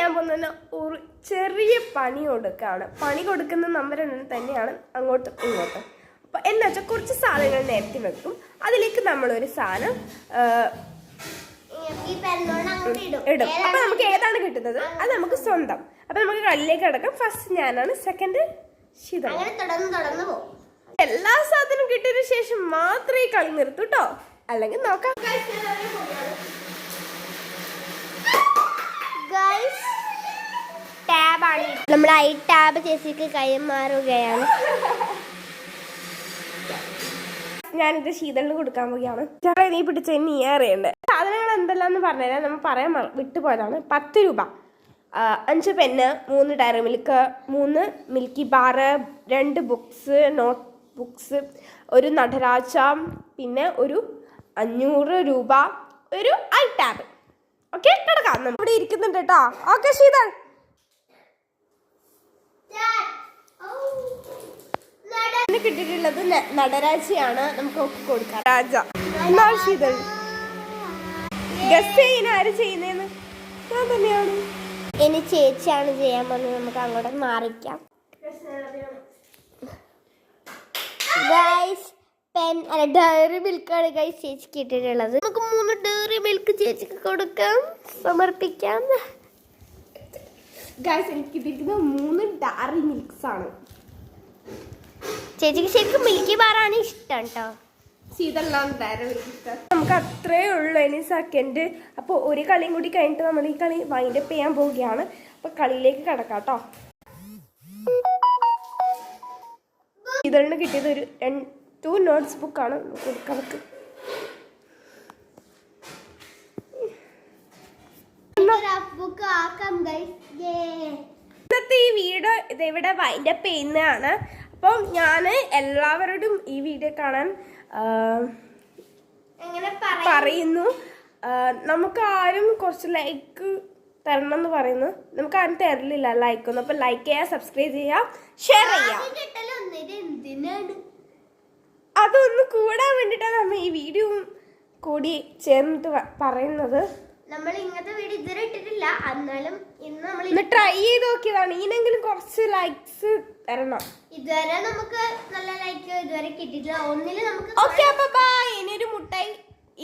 ചെയ്യാൻ പോകുന്ന ഒരു ചെറിയ പണി കൊടുക്കുകയാണ്. പണി കൊടുക്കുന്ന നമ്പർ തന്നെയാണ് അങ്ങോട്ടും ഇങ്ങോട്ടും. അപ്പം എന്ന് വെച്ചാൽ കുറച്ച് സാധനങ്ങൾ നേരത്തെ വെക്കും, അതിലേക്ക് നമ്മളൊരു സാധനം ഇടും. അപ്പൊ നമുക്ക് ഏതാണ് കിട്ടുന്നത് അത് നമുക്ക് സ്വന്തം. അപ്പൊ നമുക്ക് കളിയിലേക്ക് കിടക്കാം. ഫസ്റ്റ് ഞാനാണ്, സെക്കൻഡ് ശീതൾ. എല്ലാ സാധനവും കിട്ടിയതിനു ശേഷം മാത്രമേ കളി നിർത്തൂ കേട്ടോ, അല്ലെങ്കിൽ നോക്കാം. ടാബാണ് നമ്മൾ ഐ ടാബ് ചേച്ചിക്ക് കൈമാറുകയാണ്. ഞാനിത് ശീതളിന് കൊടുക്കാൻ പോവുകയാണ്. ചേട്ടാ നീ പിടിച്ച നീ അറിയണ്ടേ സാധനങ്ങൾ എന്തെല്ലാന്ന് പറഞ്ഞുതരാം. നമ്മൾ പറയാൻ വിട്ടുപോയതാണ്. 10 രൂപ, 5 pen, 3 dairy milk, 3 milky bar, 2 books, note books, ഒരു നടരാജ, പിന്നെ ഒരു 500 രൂപ, ഒരു ഐ ടാബ്. ഓക്കെ, കിടക്കാം. നമ്മൾ ഇവിടെ ഇരിക്കുന്നുണ്ട് കേട്ടോ. ഓക്കെ ശീതൾ, കിട്ടിയിട്ടുള്ളത് നടരാജയാണ്. നമുക്ക് കൊടുക്കാം. രാജ ശീതൾ ഗസ് ചെയ്യുന്ന ആര് ചെയ്യുന്നതെന്ന് ഞാൻ തന്നെയാണ്. ഇനി ചേച്ചിയാണ് ചെയ്യാൻ പോകുന്നത്. നമുക്ക് അങ്ങോട്ട് മാറിക്കാം. ഗൈസ് പെൻ അല്ല ഡയറി മിൽക്കാണ് ഗൈസ് ചേച്ചിക്ക് ഇട്ടിട്ടുള്ളത്. നമുക്ക് 3 ഡയറി മിൽക്ക് ചേച്ചിക്ക് കൊടുക്കാം, സമർപ്പിക്കാം. ഗൈസ് എനിക്ക് ഇതിരിക്കുന്ന 3 ഡയറി മിൽക്സ് ആണ്. ചേച്ചിക്ക് ശരിക്കും മിൽക്കി ബാറാണ് ഇഷ്ടം കേട്ടോ. ശീതളിനാണ് ഡയറി മിൽക്ക് ഇഷ്ടം. നമുക്ക് അത്രേ ഉള്ളൂ ഇനി സെക്കൻഡ്. അപ്പോൾ ഒരു കളിയും കൂടി കഴിഞ്ഞിട്ട് നമ്മൾ ഈ കളി വൈൻഡപ്പ് ചെയ്യാൻ പോവുകയാണ്. അപ്പൊ കളിയിലേക്ക് കിടക്കാം കേട്ടോ. ശീതളിന് കിട്ടിയത് ഒരു 2 നോട്ട്സ് ബുക്കാണ് കൊടുക്കാൻ. ഇന്നത്തെ ഈ വീഡിയോ ഇതെവിടെ വൈൻഡപ്പ് ചെയ്യുന്നതാണ്. അപ്പം ഞാൻ എല്ലാവരോടും ഈ വീഡിയോ കാണാൻ പറയുന്നു. നമുക്ക് ആരും കുറച്ച് ലൈക്ക് തരണം എന്ന് പറയുന്നു. നമുക്ക് ആരും തരലില്ല ലൈക്കൊന്നും. അപ്പം ലൈക്ക് ചെയ്യുക, സബ്സ്ക്രൈബ് ചെയ്യുക, ഷെയർ ചെയ്യുക. അതൊന്ന് കൂടാൻ വേണ്ടിയിട്ടാണ് നമ്മൾ ഈ വീഡിയോ കൂടി ചേർന്നിട്ട് പറയുന്നത്. നമ്മൾ ഇങ്ങനത്തെ വീഡിയോ ഇതുവരെ ഇട്ടിട്ടില്ല, എന്നാലും ഇന്ന് നമ്മൾ ട്രൈ ചെയ്ത് നോക്കിയതാണ്. ഇതിനെങ്കിലും കുറച്ച് ലൈക്സ് തരണം. ഇതുവരെ നമുക്ക് നല്ല ലൈക്ക് ഇതുവരെ കിട്ടിയിട്ടില്ല. ഒന്നില് നമുക്ക് ഓക്കെ അപ്പൊ ബൈ. ഇനി ഒരു മുട്ടായി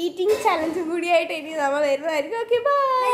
ഈറ്റിംഗ് ചലഞ്ച് കൂടിയായിട്ട് ഇനി നമ്മൾ വരുന്നതായിരിക്കും. Okay bye.